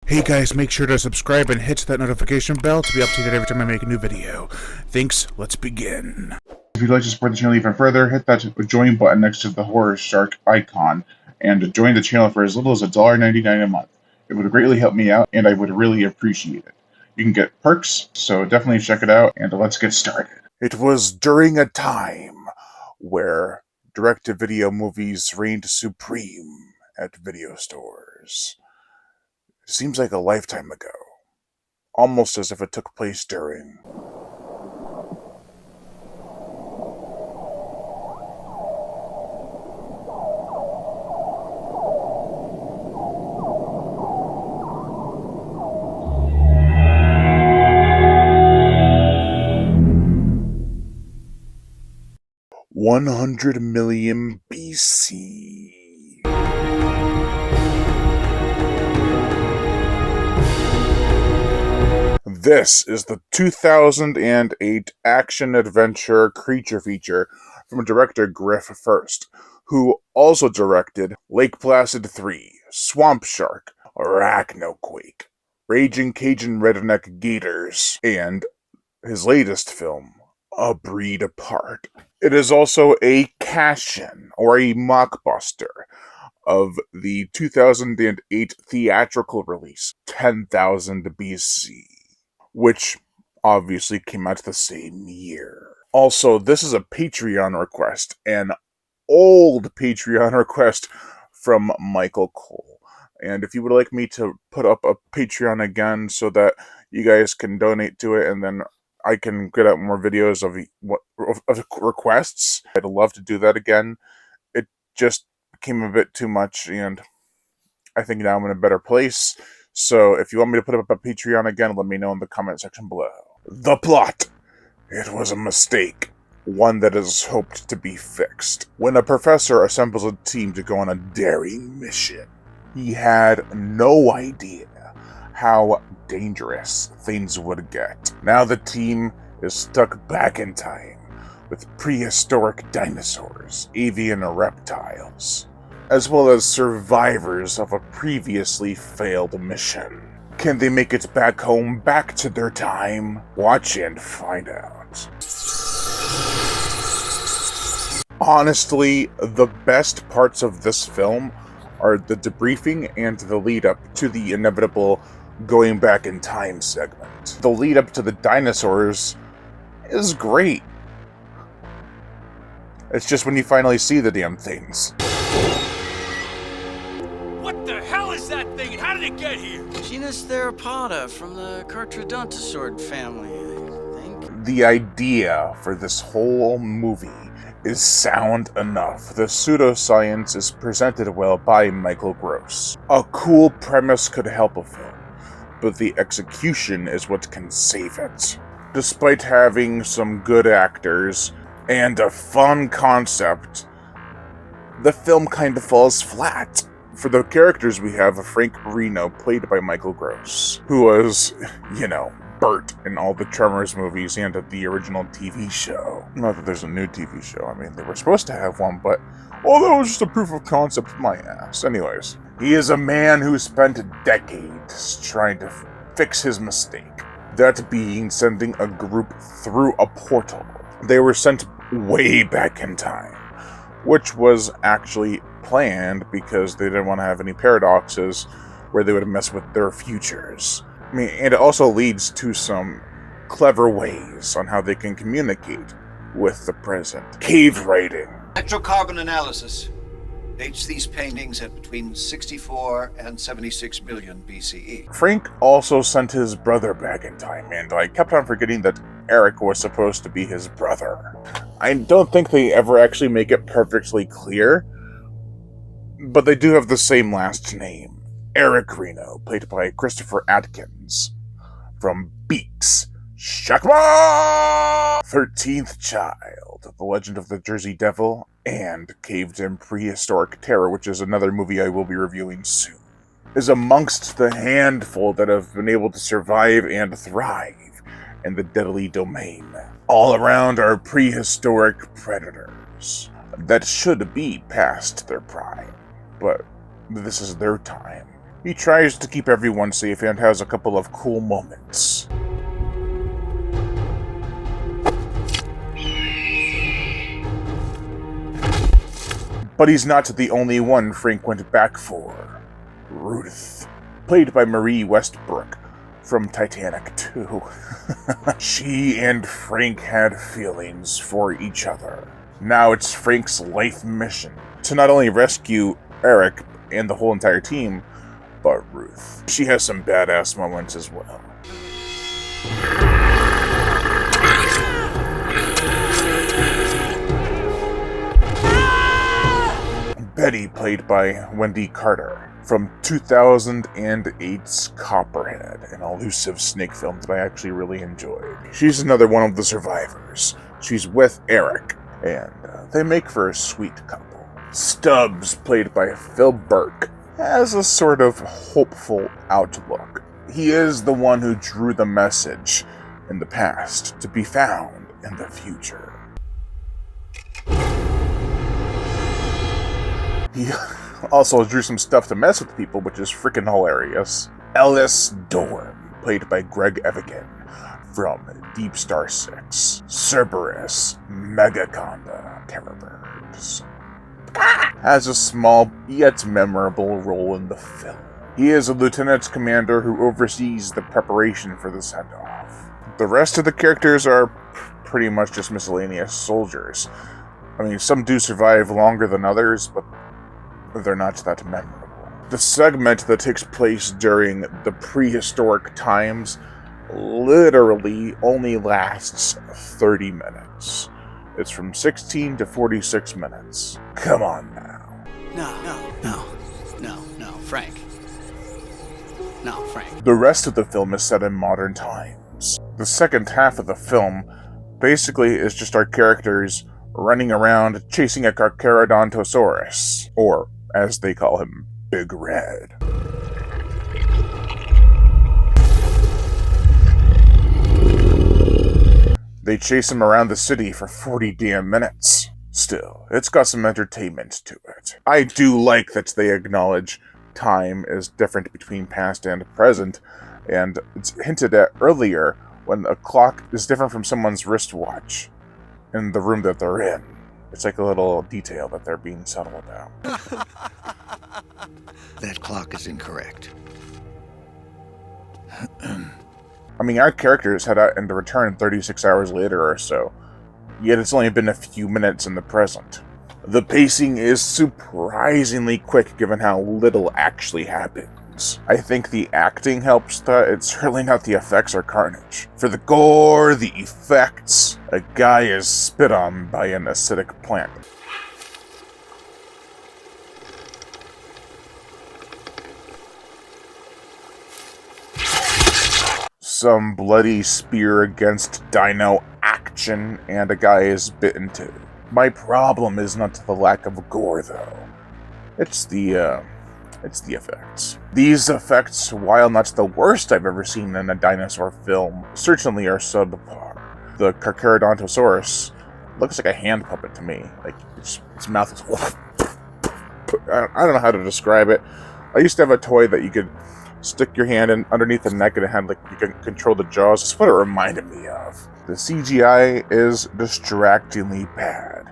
Hey guys, make sure to subscribe and hit that notification bell to be updated every time I make a new video. Thanks, let's begin. If you'd like to support the channel even further, hit that join button next to the horror shark icon and join the channel for as little as $1.99 a month. It would greatly help me out and I would really appreciate it. You can get perks, so definitely check it out and let's get started. It was during a time where direct-to-video movies reigned supreme at video stores. It seems like a lifetime ago, almost as if it took place during. $100 million BC. This is the 2008 action-adventure creature feature from director Griff First, who also directed Lake Placid 3, Swamp Shark, Arachnoquake, Raging Cajun Redneck Gators, and his latest film, A Breed Apart. It is also a cash-in, or a mockbuster, of the 2008 theatrical release, 10,000 BC. Which obviously came out the same year. Also, this is a Patreon request, an old Patreon request from Michael Cole. And if you would like me to put up a Patreon again so that you guys can donate to it and then I can get out more videos of requests, I'd love to do that again. It just became a bit too much and I think now I'm in a better place. So if you want me to put up a Patreon again, let me know in the comment section below. The plot. It was a mistake. One that is hoped to be fixed. When a professor assembles a team to go on a daring mission, he had no idea how dangerous things would get. Now the team is stuck back in time with prehistoric dinosaurs, avian reptiles, as well as survivors of a previously failed mission. Can they make it back home, back to their time? Watch and find out. Honestly, the best parts of this film are the debriefing and the lead up to the inevitable going back in time segment. The lead up to the dinosaurs is great. It's just when you finally see the damn things. What the hell is that thing and how did it get here? Genus Theropoda from the Carcharodontosaur family, I think. The idea for this whole movie is sound enough. The pseudoscience is presented well by Michael Gross. A cool premise could help a film, but the execution is what can save it. Despite having some good actors and a fun concept, the film kind of falls flat. For the characters, we have Frank Reno, played by Michael Gross, who was, Bert in all the Tremors movies and the original TV show. Not that there's a new TV show, I mean, they were supposed to have one, but, well, that was just a proof of concept, my ass. Anyways, he is a man who spent decades trying to fix his mistake. That being sending a group through a portal. They were sent way back in time, which was actually planned because they didn't want to have any paradoxes where they would mess with their futures. I mean, and it also leads to some clever ways on how they can communicate with the present. Cave writing. Electrocarbon analysis dates these paintings at between 64 and 76 billion BCE. Frank also sent his brother back in time, and I kept on forgetting that Eric was supposed to be his brother. I don't think they ever actually make it perfectly clear, but they do have the same last name. Eric Reno, played by Christopher Atkins, from Beaks, Shakma! 13th Child, The Legend of the Jersey Devil, and Caved in Prehistoric Terror, which is another movie I will be reviewing soon, is amongst the handful that have been able to survive and thrive in the deadly domain. All around are prehistoric predators that should be past their prime, but this is their time. He tries to keep everyone safe and has a couple of cool moments. But he's not the only one Frank went back for. Ruth, played by Marie Westbrook from Titanic 2. She and Frank had feelings for each other. Now it's Frank's life mission to not only rescue Eric and the whole entire team, but Ruth. She has some badass moments as well. Betty, played by Wendy Carter, from 2008's Copperhead, an elusive snake film that I actually really enjoyed. She's another one of the survivors. She's with Eric, and they make for a sweet couple. Stubbs, played by Phil Burke, has a sort of hopeful outlook. He is the one who drew the message in the past to be found in the future. He also drew some stuff to mess with people, which is freaking hilarious. Ellis Dorn, played by Greg Evigan, from Deep Star 6, Cerberus, Megaconda, Terrorbirds, has a small yet memorable role in the film. He is a lieutenant commander who oversees the preparation for the send-off. The rest of the characters are pretty much just miscellaneous soldiers. I mean, some do survive longer than others, but they're not that memorable. The segment that takes place during the prehistoric times literally only lasts 30 minutes. It's from 16 to 46 minutes. Come on now. No, Frank. No, Frank. The rest of the film is set in modern times. The second half of the film basically is just our characters running around chasing a Carcharodontosaurus, or as they call him, Big Red. They chase him around the city for 40 damn minutes. Still, it's got some entertainment to it. I do like that they acknowledge time is different between past and present, and it's hinted at earlier when a clock is different from someone's wristwatch in the room that they're in. It's like a little detail that they're being subtle about. That clock is incorrect. I mean, our characters head out and return 36 hours later or so, yet it's only been a few minutes in the present. The pacing is surprisingly quick given how little actually happens. I think the acting helps that. It's certainly not the effects or carnage. For the gore, the effects, a guy is spit on by an acidic plant. Some bloody spear against dino action, and a guy is bitten too. My problem is not the lack of gore, though. It's the effects. These effects, while not the worst I've ever seen in a dinosaur film, certainly are subpar. The Carcharodontosaurus looks like a hand puppet to me. Like, its mouth is... I don't know how to describe it. I used to have a toy that you could stick your hand in underneath the neck and it had, like, you can control the jaws. That's what it reminded me of. The CGI is distractingly bad,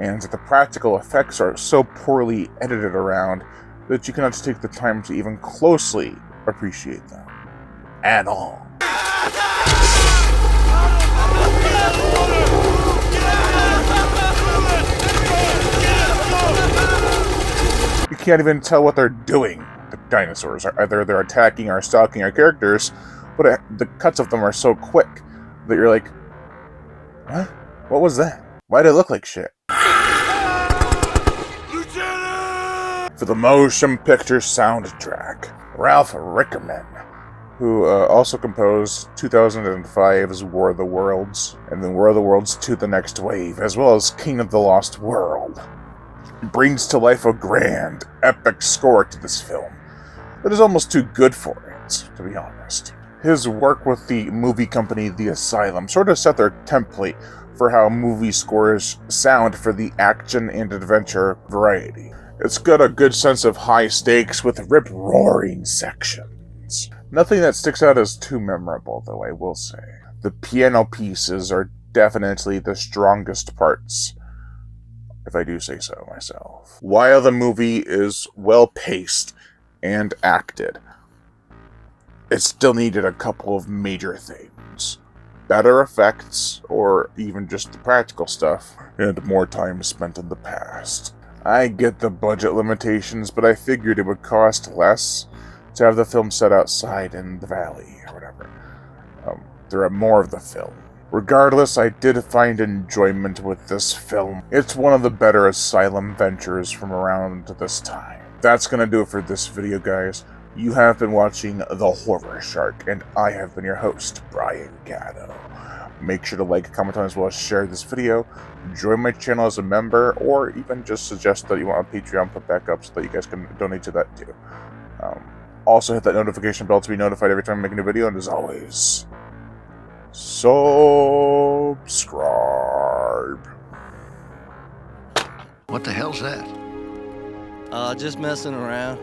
and the practical effects are so poorly edited around that you cannot take the time to even closely appreciate them. At all. You can't even tell what they're doing. The dinosaurs, either they're attacking or stalking our characters, but the cuts of them are so quick that you're like, what? What was that? Why'd it look like shit? For the motion picture soundtrack, Ralph Rickerman, who also composed 2005's War of the Worlds, and then War of the Worlds 2: The Next Wave, as well as King of the Lost World, brings to life a grand, epic score to this film that is almost too good for it, to be honest. His work with the movie company The Asylum sort of set their template for how movie scores sound for the action and adventure variety. It's got a good sense of high stakes with rip-roaring sections. Nothing that sticks out as too memorable, though, I will say. The piano pieces are definitely the strongest parts, if I do say so myself. While the movie is well-paced and acted, it still needed a couple of major things. Better effects, or even just the practical stuff, and more time spent in the past. I get the budget limitations, but I figured it would cost less to have the film set outside in the valley, or whatever. There are more of the film. Regardless, I did find enjoyment with this film. It's one of the better asylum ventures from around this time. That's gonna do it for this video, guys. You have been watching The Horror Shark, and I have been your host, Brian Gatto. Make sure to like, comment on, as well as share this video. Join my channel as a member, or even just suggest that you want a Patreon put back up so that you guys can donate to that too. Also hit that notification bell to be notified every time I make a new video, and as always, subscribe. What the hell's that? Just messing around.